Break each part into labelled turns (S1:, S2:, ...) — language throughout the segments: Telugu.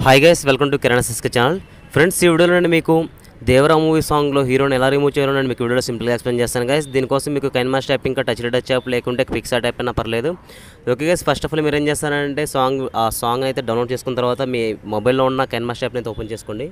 S1: Hi guys, welcome to Kiran సిస్క ఛానల్. ఫ్రెండ్స్, ఈ వీడియోలో నేను మీకు దేవరా మూవీ సాంగ్లో హీరోని ఎలా రిమూవ్ చేయాలో నేను మీకు వీడియోలో సింపుల్గా ఎక్స్ప్లెయిన్ చేస్తాను గైస్. దీనికోసం మీకు కైన్ మాస్టర్ యాప్ ఇంకా టచ్ యాప్ లేకుంటే పిక్సార్ట్ యాప్ అయినా పర్లేదు. Okay guys, first of all మీరు ఏం చేస్తారంటే ఆ సాంగ్ అయితే డౌన్లోడ్ చేసుకున్న తర్వాత మీ మొబైల్లో ఉన్న కైన్ మాస్టర్ యాప్ని అయితే ఓపెన్ చేసుకోండి.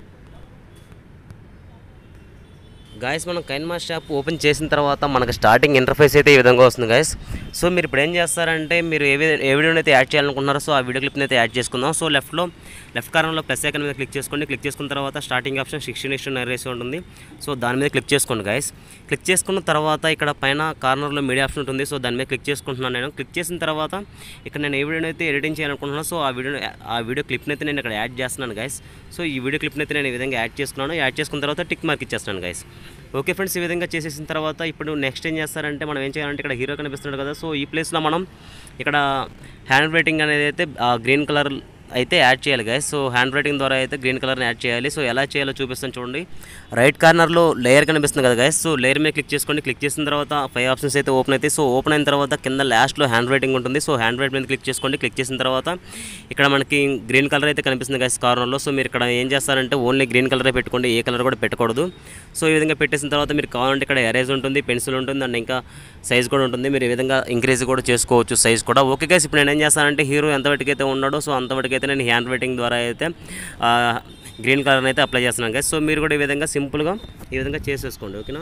S1: గాయస్, మనం కైన్ మాస్టర్ యాప్ ఓపెన్ చేసిన తర్వాత మనకు స్టార్టింగ్ ఇంటర్ఫేస్ అయితే ఈ విధంగా వస్తుంది గాయస్. సో మీరు ఇప్పుడు ఏం చేస్తారంటే మీరు ఏ వీడియోని అయితే యాడ్ చేయాలనుకుంటున్నారో సో ఆ వీడియో క్లిప్ని అయితే యాడ్ చేసుకుందాం. సో లెఫ్ట్ కార్నర్లో ప్లస్ ఐకాన్ మీద క్లిక్ చేసుకోండి. క్లిక్ చేసుకున్న తర్వాత స్టార్టింగ్ ఆప్షన్ 16:9 రేషియో ఉంటుంది. సో దాని మీద క్లిక్ చేసుకోండి గాయస్. క్లిక్ చేసుకున్న తర్వాత ఇక్కడ పైన కార్నర్లో మీడియా ఆప్షన్ ఉంటుంది. సో దాని మీద క్లిక్ చేసుకుంటున్నాను నేను. క్లిక్ చేసిన తర్వాత ఇక్కడ నేను ఏ వీడియోని అయితే ఎడిటింగ్ చేయాలనుకుంటున్నాను సో ఆ వీడియో క్లిప్ని అయితే నేను ఇక్కడ యాడ్ చేస్తున్నాను గాయస్. సో ఈ వీడియో క్లిప్ని అయితే నేను ఈ విధంగా యాడ్ చేసుకున్నాను. యాడ్ చేసుకున్న తర్వాత టిక్ మార్క్ ఇచ్చేస్తున్నాను గాయస్. ఓకే ఫ్రెండ్స్, ఈ విధంగా చేసేసిన తర్వాత ఇప్పుడు నెక్స్ట్ ఏం చేస్తారంటే మనం ఏం చేయాలంటే ఇక్కడ హీరో కనిపిస్తున్నాడు కదా, సో ఈ ప్లేస్లో మనం ఇక్కడ హ్యాండ్ రైటింగ్ అనేది అయితే గ్రీన్ కలర్ అయితే యాడ్ చేయాలి గైస్. సో హ్యాండ్ రైటింగ్ ద్వారా అయితే గ్రీన్ కలర్ని యాడ్ చేయాలి. సో ఎలా చేయాలో చూపిస్తాను చూడండి. రైట్ కార్నర్లో లేయర్ కనిపిస్తుంది కదా గైస్. సో లేయర్ మీద క్లిక్ చేసుకోండి. క్లిక్ చేసిన తర్వాత 5 ఆప్షన్స్ అయితే ఓపెన్ అవుతాయి. సో ఓపెన్ అయిన తర్వాత కింద లాస్ట్లో హ్యాండ్ రైటింగ్ ఉంటుంది. సో హ్యాండ్ రైటింగ్ మీద క్లిక్ చేసుకోండి. క్లిక్ చేసిన తర్వాత ఇక్కడ మనకి గ్రీన్ కలర్ అయితే కనిపిస్తుంది గైస్ కార్నర్లో. సో మీరు ఇక్కడ ఏం చేస్తారంటే ఓన్లీ గ్రీన్ కలరే పెట్టుకోండి, ఏ కలర్ కూడా పెట్టకూడదు. సో ఈ విధంగా పెట్టేసిన తర్వాత మీరు కావాలంటే ఇక్కడ ఎరేజ్ ఉంటుంది, పెన్సిల్ ఉంటుంది అండ్ ఇంకా సైజ్ కూడా ఉంటుంది. మీరు ఈ విధంగా ఇంక్రీజ్ కూడా చేసుకోవచ్చు సైజ్ కూడా. ఓకే గైస్, ఇప్పుడు నేను ఏం చేస్తానంటే హీరో ఎంతవరకు అయితే ఉన్నాడో సో అంతవరకు అయితే నేను హ్యాండ్ రైటింగ్ ద్వారా అయితే గ్రీన్ కలర్ని అయితే అప్లై చేస్తున్నాను గైస్. సో మీరు కూడా ఈ విధంగా సింపుల్గా ఈ విధంగా చేసేసుకోండి. ఓకేనా?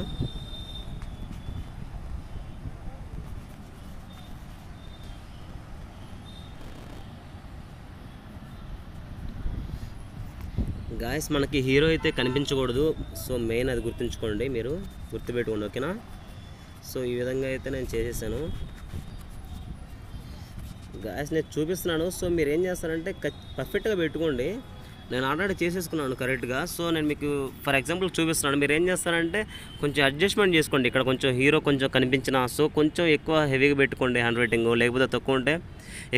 S1: గాయస్, మనకి హీరో అయితే కనిపించకూడదు. సో మెయిన్ అది గుర్తుంచుకోండి, మీరు గుర్తుపెట్టుకోండి. ఓకేనా? సో ఈ విధంగా అయితే నేను చేసేసాను గాయస్, నేను చూపిస్తున్నాను. సో మీరు ఏం చేస్తారంటే పర్ఫెక్ట్గా పెట్టుకోండి. నేను ఆల్రెడీ చేసేసుకున్నాను కరెక్ట్గా. సో నేను మీకు ఫర్ ఎగ్జాంపుల్ చూపిస్తున్నాను. మీరు ఏం చేస్తారంటే కొంచెం అడ్జస్ట్మెంట్ చేసుకోండి. ఇక్కడ కొంచెం హీరో కొంచెం కనిపించిన సో కొంచెం ఎక్కువ హెవీగా పెట్టుకోండి హ్యాండ్ రైటింగ్, లేకపోతే తక్కువ ఉంటే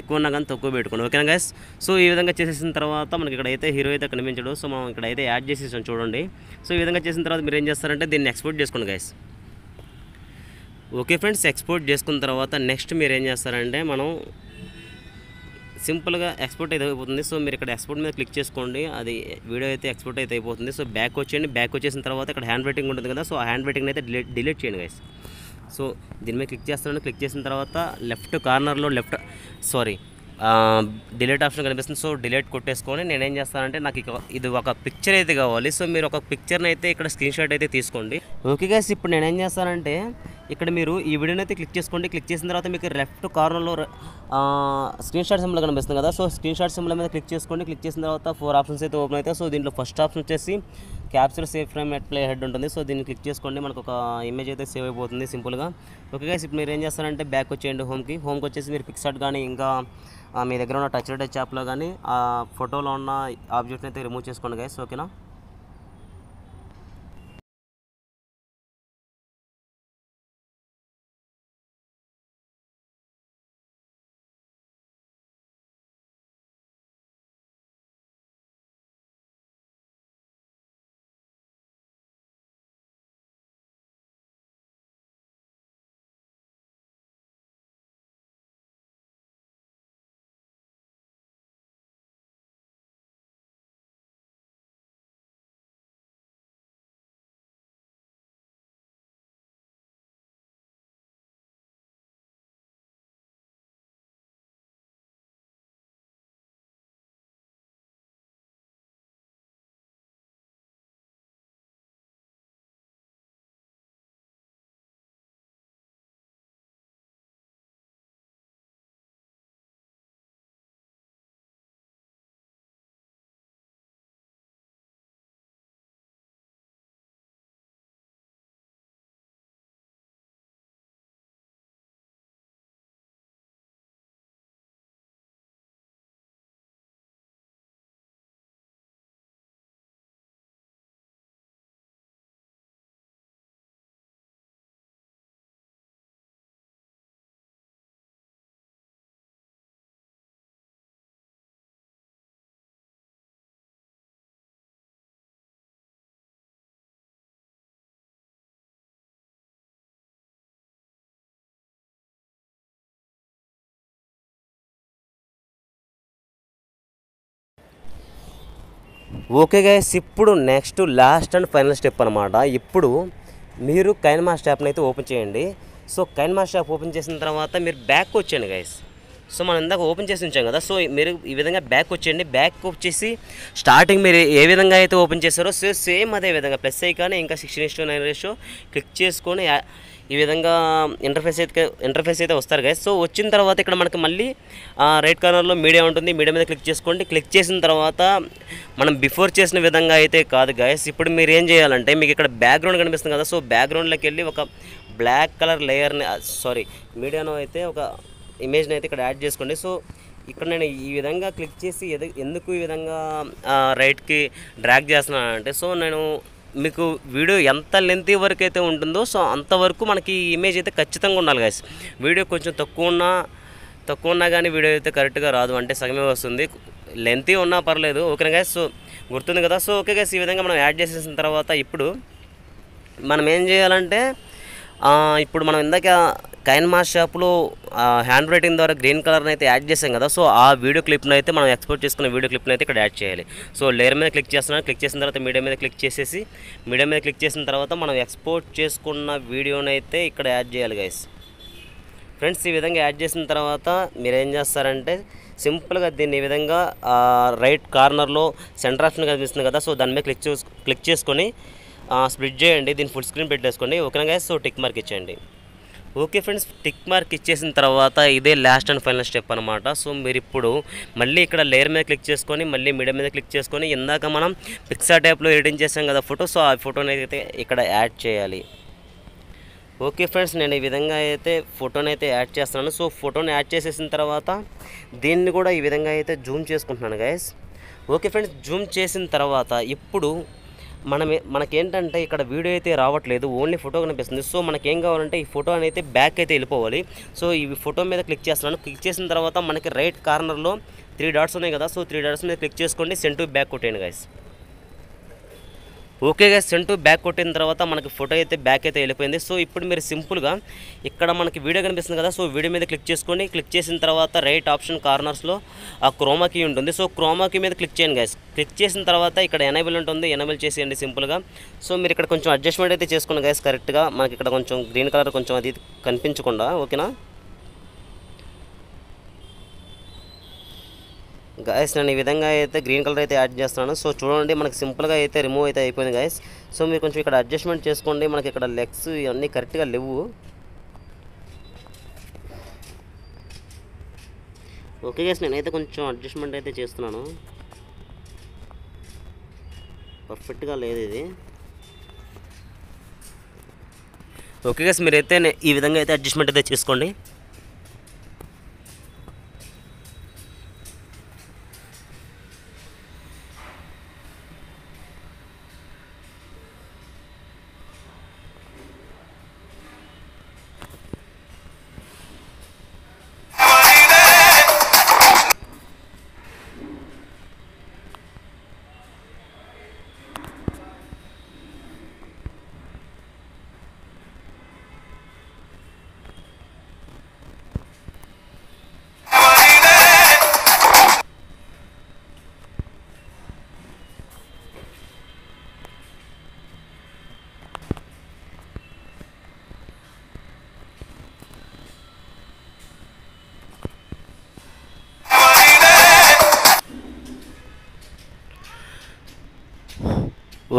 S1: ఎక్కువ ఉన్నా కానీ తక్కువ పెట్టుకోండి. ఓకేనా గైస్? సో ఈ విధంగా చేసేసిన తర్వాత మనకి ఇక్కడ అయితే హీరో అయితే కనిపించడు. సో మనం ఇక్కడ అయితే యాడ్ చేసేసాం చూడండి. సో ఈ విధంగా చేసిన తర్వాత మీరు ఏం చేస్తారంటే దీన్ని ఎక్స్పోర్ట్ చేసుకోండి గైస్. ఓకే ఫ్రెండ్స్, ఎక్స్పోర్ట్ చేసుకున్న తర్వాత నెక్స్ట్ మీరు ఏం చేస్తారంటే మనం సింపుల్గా ఎక్స్పోర్ట్ అయితే అయిపోతుంది. సో మీరు ఇక్కడ ఎక్స్పోర్ట్ మీద క్లిక్ చేసుకోండి. అది వీడియో అయితే ఎక్స్పోర్ట్ అయితే అయిపోతుంది. సో బ్యాక్ వచ్చేయండి. బ్యాక్ వచ్చేసిన తర్వాత ఇక్కడ హ్యాండ్ రైటింగ్ ఉంటుంది కదా, సో ఆ హ్యాండ్ రైటింగ్ అయితే డిలీట్ చేయండి గైస్. సో దీని మీద క్లిక్ చేస్తున్నాను. క్లిక్ చేసిన తర్వాత లెఫ్ట్ కార్నర్లో డిలీట్ ఆప్షన్ కనిపిస్తుంది. సో డిలీట్ కొట్టేసుకొని నేనేం చేస్తానంటే నాకు ఇది ఒక పిక్చర్ అయితే కావాలి. సో మీరు ఒక పిక్చర్ని అయితే ఇక్కడ స్క్రీన్ షాట్ అయితే తీసుకోండి. ఓకే గైస్, ఇప్పుడు నేనేం చేస్తానంటే ఇక్కడ మీరు ఈ వీడియోని అయితే క్లిక్ చేసుకోండి. క్లిక్ చేసిన తర్వాత మీకు లెఫ్ట్ కార్నర్లో స్క్రీన్ షాట్ సింబల్ కనిపిస్తుంది కదా, సో స్క్రీన్ షాట్ సింబల్ మీద క్లిక్ చేసుకోండి. క్లిక్ చేసిన తర్వాత 4 ఆప్షన్స్ అయితే ఓపెన్ అవుతాయి. సో దీంట్లో ఫస్ట్ ఆప్షన్ వచ్చేసి capture save frame at play head ఉంటుంది. సో దీన్ని క్లిక్ చేసుకోండి. మనకు ఒక ఇమేజ్ అయితే సేవ్ అయిపోతుంది సింపుల్గా. ఓకే గైస్, ఇప్పుడు మీరు ఏం చేస్తారంటే బ్యాక్ వచ్చేయండి హోమ్కి వచ్చేసి మీరు పిక్సార్ట్ కానీ ఇంకా మీ దగ్గర ఉన్న టచ్ యాప్లో కానీ ఆ ఫోటోలో ఉన్న ఆబ్జెక్ట్ని అయితే రిమూవ్ చేసుకోండి గైస్. ఓకేనా? ఓకే గైస్, ఇప్పుడు next last and final step అనమాట. ఇప్పుడు మీరు కైన్మాస్టర్ యాప్ని అయితే ఓపెన్ చేయండి. సో కైన్మాస్టర్ యాప్ ఓపెన్ చేసిన తర్వాత మీరు బ్యాక్ వచ్చేయండి గైస్. సో మనం ఇందాక ఓపెన్ చేసి ఉంచాం కదా, సో మీరు ఈ విధంగా బ్యాక్ వచ్చేయండి. బ్యాక్ వచ్చేసి స్టార్టింగ్ మీరు ఏ విధంగా అయితే ఓపెన్ చేశారో సేమ్ అదే విధంగా ప్లస్ ఐకాన్ ఇంకా 16:9 రేషియో క్లిక్ చేసుకొని ఈ విధంగా ఇంటర్ఫేస్ అయితే వస్తారు గైస్. సో వచ్చిన తర్వాత ఇక్కడ మనకి మళ్ళీ రైట్ కార్నర్లో మీడియా ఉంటుంది. మీడియా మీద క్లిక్ చేసుకోండి. క్లిక్ చేసిన తర్వాత మనం బిఫోర్ చేసిన విధంగా అయితే కాదు గైస్. ఇప్పుడు మీరు ఏం చేయాలంటే మీకు ఇక్కడ బ్యాక్గ్రౌండ్ కనిపిస్తుంది కదా, సో బ్యాక్గ్రౌండ్లోకి వెళ్ళి ఒక బ్లాక్ కలర్ లేయర్ని మీడియాను అయితే ఒక ఇమేజ్ని అయితే ఇక్కడ యాడ్ చేసుకోండి. సో ఇక్కడ నేను ఈ విధంగా క్లిక్ చేసి ఎందుకు ఈ విధంగా రైట్కి డ్రాగ్ చేస్తున్నాను అంటే, సో నేను మీకు వీడియో ఎంత లెంత్ వరకు అయితే ఉంటుందో సో అంతవరకు మనకి ఇమేజ్ అయితే ఖచ్చితంగా ఉండాలి గైస్. వీడియో కొంచెం తక్కువ ఉన్నా కానీ వీడియో అయితే కరెక్ట్గా రాదు, అంటే సగమే వస్తుంది. లెంత్ ఉన్నా పర్లేదు, ఓకేనా గైస్. సో గుర్తుంది కదా. సో ఓకే గైస్, ఈ విధంగా మనం యాడ్ చేసేసిన తర్వాత ఇప్పుడు మనం ఏం చేయాలంటే ఇప్పుడు మనం ఇందాక కైన్మాస్టర్ యాప్లో హ్యాండ్ రైటింగ్ ద్వారా గ్రీన్ కలర్ని అయితే యాడ్ చేసాం కదా, సో ఆ వీడియో క్లిప్ని అయితే మనం ఎక్స్పోర్ట్ చేసుకున్న వీడియో క్లిప్ని అయితే ఇక్కడ యాడ్ చేయాలి. సో లేయర్ మీద క్లిక్ చేస్తున్నాను. క్లిక్ చేసిన తర్వాత మీడియా మీద క్లిక్ చేసిన తర్వాత మనం ఎక్స్పోర్ట్ చేసుకున్న వీడియోని అయితే ఇక్కడ యాడ్ చేయాలి గైస్. ఫ్రెండ్స్, ఈ విధంగా యాడ్ చేసిన తర్వాత మీరు ఏం చేస్తారంటే సింపుల్గా దీన్ని ఈ విధంగా రైట్ కార్నర్లో సెంటర్ ఆప్షన్ కనిపిస్తుంది కదా, సో దాని మీద క్లిక్ చేసుకొని స్ప్లిట్ చేయండి. దీన్ని ఫుల్ స్క్రీన్ పెట్టేసుకోండి, ఓకేనా గైస్. సో టిక్ మార్క్ ఇచ్చేయండి. ఓకే ఫ్రెండ్స్, టిక్ మార్క్ ఇచ్చేసిన తర్వాత ఇదే లాస్ట్ అండ్ ఫైనల్ స్టెప్ అనమాట. సో మీరు ఇప్పుడు మళ్ళీ ఇక్కడ లేయర్ మీద క్లిక్ చేసుకొని మళ్ళీ మీడియా మీద క్లిక్ చేసుకొని ఇందాక మనం పిక్సార్ట్ యాప్లో ఎడిటింగ్ చేసాం కదా ఫోటో, సో ఆ ఫోటోని అయితే ఇక్కడ యాడ్ చేయాలి. ఓకే ఫ్రెండ్స్, నేను ఈ విధంగా అయితే ఫోటోని అయితే యాడ్ చేస్తున్నాను. సో ఫోటోని యాడ్ చేసేసిన తర్వాత దీన్ని కూడా ఈ విధంగా అయితే జూమ్ చేసుకుంటున్నాను గైస్. ఓకే ఫ్రెండ్స్, జూమ్ చేసిన తర్వాత ఇప్పుడు మనకేంటంటే ఇక్కడ వీడియో అయితే రావట్లేదు, ఓన్లీ ఫోటో కనిపిస్తుంది. సో మనకేం కావాలంటే ఈ ఫోటో అయితే బ్యాక్ అయితే వెళ్ళిపోవాలి. సో ఈ ఫోటో మీద క్లిక్ చేస్తున్నాను. క్లిక్ చేసిన తర్వాత మనకి రైట్ కార్నర్లో 3 డాట్స్ ఉన్నాయి కదా, సో 3 డాట్స్ మీద క్లిక్ చేసుకోండి. సెండ్ టు బ్యాక్ కొట్టేయండి గైస్. Okay guys, send to back కొట్టిన తర్వాత మనకి ఫోటో అయితే బ్యాక్ అయితే వెళ్ళిపోయింది. సో ఇప్పుడు మీరు సింపుల్గా ఇక్కడ మనకి వీడియో కనిపిస్తుంది కదా, సో వీడియో మీద క్లిక్ చేసుకోండి. క్లిక్ చేసిన తర్వాత రైట్ ఆప్షన్ కార్నర్స్లో ఆ క్రోమా కీ ఉంటుంది. సో క్రోమా కీ మీద క్లిక్ చేయండి గైస్. క్లిక్ చేసిన తర్వాత ఇక్కడ ఎనేబుల్ ఉంటుంది, ఎనేబుల్ చేసేయండి సింపుల్గా. సో మీరు ఇక్కడ కొంచెం అడ్జస్ట్మెంట్ అయితే చేసుకోండి గైస్ కరెక్ట్గా. మనకి ఇక్కడ కొంచెం గ్రీన్ కలర్ కొంచెం అది కనిపించకుండా, ఓకేనా గైస్. నేను ఈ విధంగా అయితే గ్రీన్ కలర్ అయితే యాడ్ చేస్తున్నాను. సో చూడండి మనకి సింపుల్గా అయితే రిమూవ్ అయితే అయిపోయింది గైస్. సో మీరు కొంచెం ఇక్కడ అడ్జస్ట్మెంట్ చేసుకోండి. మనకి ఇక్కడ లెగ్స్ ఇవన్నీ కరెక్ట్గా లేవు. ఓకే గైస్, నేనైతే కొంచెం అడ్జస్ట్మెంట్ అయితే చేస్తున్నాను. పర్ఫెక్ట్గా లేదు ఇది. ఓకే గైస్, మీరైతే ఈ విధంగా అయితే అడ్జస్ట్మెంట్ అయితే చేసుకోండి.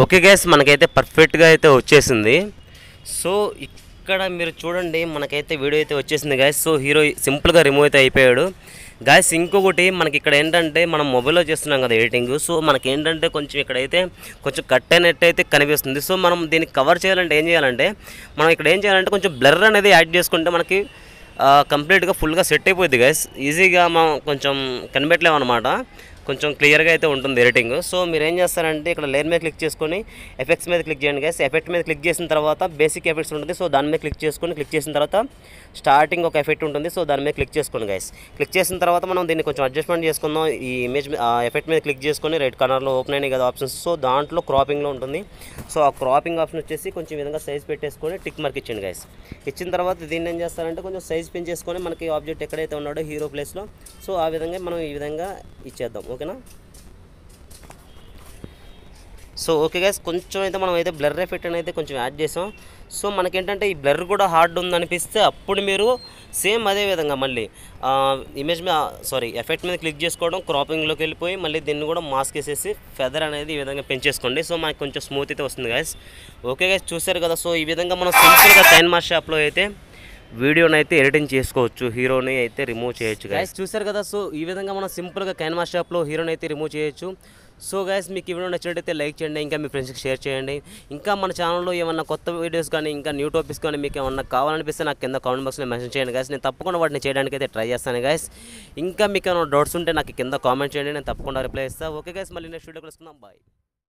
S1: ఓకే గైస్, మనకైతే పర్ఫెక్ట్గా అయితే వచ్చేసింది. సో ఇక్కడ మీరు చూడండి మనకైతే వీడియో అయితే వచ్చేసింది గైస్. సో హీరో సింపుల్గా రిమూవ్ అయితే అయిపోయాడు గైస్. ఇంకొకటి మనకి ఇక్కడ ఏంటంటే మనం మొబైల్లో చేస్తున్నాం కదా ఎడిటింగ్, సో మనకేంటంటే కొంచెం ఇక్కడైతే కొంచెం కట్ అయినట్టయితే కనిపిస్తుంది. సో మనం దీన్ని కవర్ చేయాలంటే ఏం చేయాలంటే మనం ఇక్కడ ఏం చేయాలంటే కొంచెం బ్లర్ అనేది యాడ్ చేసుకుంటే మనకి కంప్లీట్గా ఫుల్గా సెట్ అయిపోద్ది గైస్. ఈజీగా మనం కొంచెం కనిపెట్టలేము అనమాట, కొంచెం క్లియర్గా అయితే ఉంటుంది ఎడిటింగ్. సో మీరు ఏం చేస్తారంటే ఇక్కడ లేయర్ మీద క్లిక్ చేసుకొని ఎఫెక్ట్స్ మీద క్లిక్ చేయండి గైస్. ఎఫెక్ట్ మీద క్లిక్ చేసిన తర్వాత బేసిక్ ఎఫెక్ట్స్ ఉంటుంది, సో దాని మీద క్లిక్ చేసుకొని క్లిక్ చేసిన తర్వాత స్టార్టింగ్ ఒక ఎఫెక్ట్ ఉంటుంది, సో దాని మీద క్లిక్ చేసుకోండి గైస్. క్లిక్ చేసిన తర్వాత మనం దీన్ని కొంచెం అడ్జస్ట్మెంట్ చేసుకుందాం. ఈ ఇమేజ్ ఎఫెక్ట్ మీద క్లిక్ చేసుకొని రైట్ కార్నర్లో ఓపెన్ అయినాయి కదా ఆప్షన్స్, సో దాంట్లో క్రాపింగ్లో ఉంటుంది. సో ఆ క్రాపింగ్ ఆప్షన్ వచ్చేసి కొంచెం ఈ విధంగా సైజ్ పెట్టేసుకొని టిక్ మార్క్ ఇచ్చింది గైస్. ఇచ్చిన తర్వాత దీన్ని ఏం చేస్తారంటే కొంచెం సైజ్ పెంచేసుకొని మనకి ఆబ్జెక్ట్ ఎక్కడైతే ఉన్నాడో హీరో ప్లేస్లో, సో ఆ విధంగా మనం ఈ విధంగా ఇచ్చేద్దాం, ఓకేనా. సో ఓకే గైస్, కొంచెం అయితే మనం అయితే బ్లర్ ఎఫెక్ట్ అయితే కొంచెం యాడ్ చేసాం. సో మనకేంటంటే ఈ బ్లర్ కూడా హార్డ్ ఉందనిపిస్తే అప్పుడు మీరు సేమ్ అదే విధంగా మళ్ళీ ఇమేజ్ మీద ఎఫెక్ట్ మీద క్లిక్ చేసుకోవడం, క్రాపింగ్లోకి వెళ్ళిపోయి మళ్ళీ దీన్ని కూడా మాస్క్ వేసేసి ఫెదర్ అనేది ఈ విధంగా పెంచేసుకోండి. సో మనకి కొంచెం స్మూత్ అయితే వస్తుంది గైస్. ఓకే గైస్, చూసారు కదా. సో ఈ విధంగా మనం సింపుల్గా కైన్మాస్టర్ యాప్లో అయితే వీడియోని అయితే ఎడిటింగ్ చేసుకోవచ్చు, హీరోని అయితే రిమూవ్ చేయొచ్చు గైస్. చూసారు కదా. సో ఈ విధంగా మనం సింపుల్గా కైన్మాస్టర్ యాప్లో హీరోని అయితే రిమూవ్ చేయొచ్చు. సో గైస్, మీకు ఈ వీడియో నచ్చినట్టయితే లైక్ చేయండి, ఇంకా మీ ఫ్రెండ్స్కి షేర్ చేయండి. ఇంకా మన ఛానల్లో ఏమన్నా కొత్త వీడియోస్ కానీ ఇంకా న్యూ టాపిక్స్ కానీ మీకు ఏమన్నా కావాలనిపిస్తే నాకు కింద కామెంట్ బాక్స్లో మెన్షన్ చేయండి గైస్. నేను తప్పకుండా వాటిని చేయడానికి అయితే ట్రై చేస్తాను గైస్. ఇంకా మీకు ఏమైనా డౌట్స్ ఉంటే నాకు కింద కామెంట్ చేయండి, నేను తప్పకుండా రిప్లై ఇస్తాను. ఓకే గైస్, మళ్ళీ నెక్స్ట్ వీడియో కలుసుకుందాం. బాయ్.